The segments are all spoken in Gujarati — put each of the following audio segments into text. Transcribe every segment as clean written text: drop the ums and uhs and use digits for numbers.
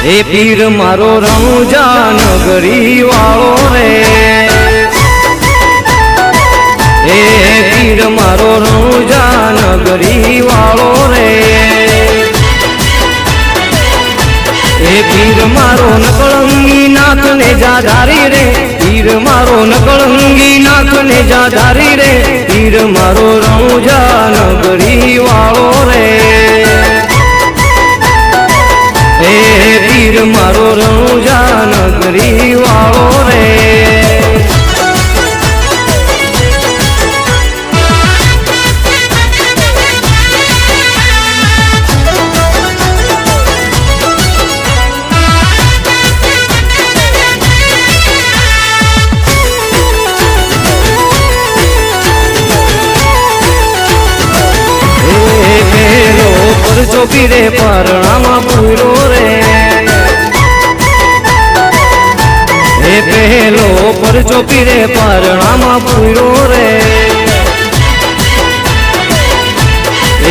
એ પીર મારો રણુજા નગરી વાળો રે, એ પીર મારો રણુજા નગરી વાળો રે, એ પીર મારો નકળંગી નાથ ને જાધારી રે, પીર મારો નકળંગી નાથ ને જાધારી રે, પીર મારો રણુજા નગરી વાળો રે, એ પીર મારો રણુજા નગરી વાળો રે। પરચો પીરે પરણામાં પૂરો રે, એ પહેલો પરચો પીરે પરણામાં પૂરો રે,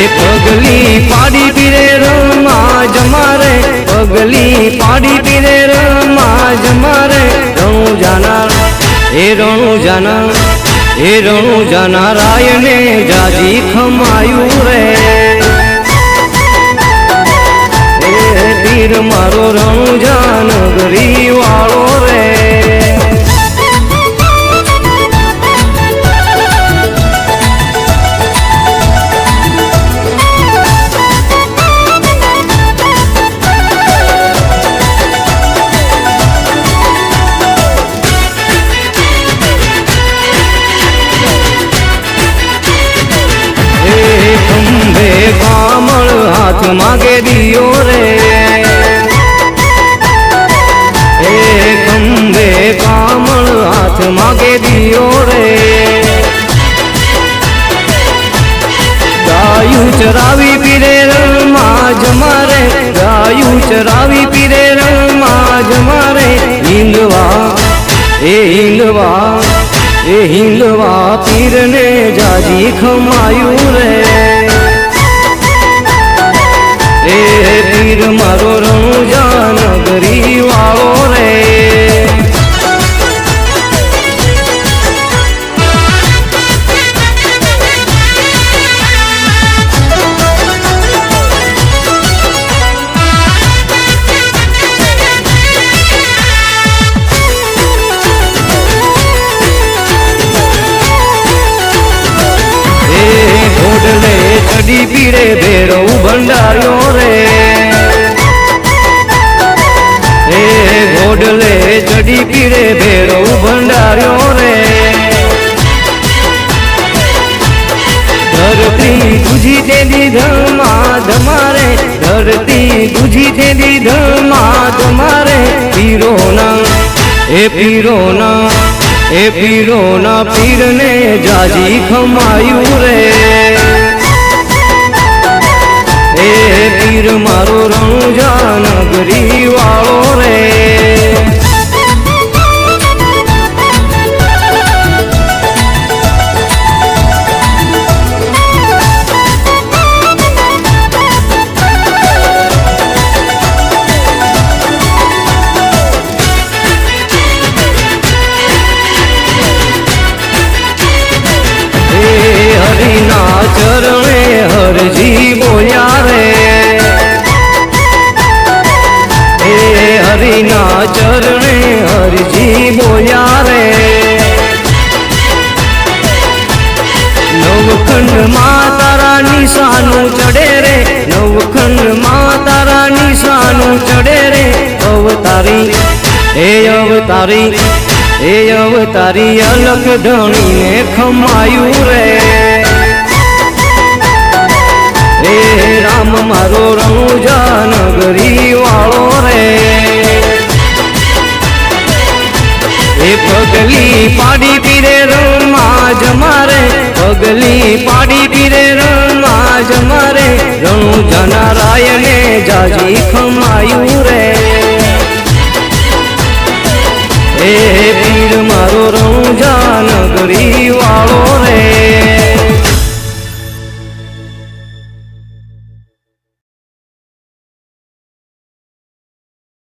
એ પગલી પાડી પીરે રમા જમારે, પગલી પાડી પીરે રમા જમારે, રણુજાના રાયને જાજી ખમાયું રે, પીર મારો રણુજા નગરી વાળો રે। ખંભે કામળ હાથ માગે દિયો રે, ખંભે કામળ હાથ માગે દિયો રે, ગાયું ચરાવી પીરે રમા જમારે, ગાયું ચરાવી પીરે રમા જમારે, હિંગવા પીરને જાજી ખમાયું રે, એ પીર મારો રણુજા નગરી વાળો રે। ચડી પીરે ભેરવ ભંડાર્યો રે, એ ઘોડલે ચડી પીરે ભેરવ ભંડાર્યો રે, ધરતી ગુજી તે દીધમાં ધમારે, ધરતી ગુજી તે દીધમાં ધમારે, પીરોના પીરને જાજી ખમાયું રે, એ પીર મારો રણુજા નગરી વાળો રે। હરિના ચરણે હરજી બોલ્યા રે, હરિના ચરણે હરજી બોલ્યા રે, નવખંડમાં તારા નિશાનું ચડે રે, નવખંડમાં તારા નિશાનું ચડે રે, અવતારી અલખ ધણીને ખમાયું રે, એ રામ મારો રણુજા નગરી વાળો રે, એ પગલી પાડી પીરે રમા જમારે, પગલી પાડી પીરે રમા જમારે, રણુજાના રાયને જાજી ખમાયું રે, એ પીર મારો રણુજા નગરી વાળો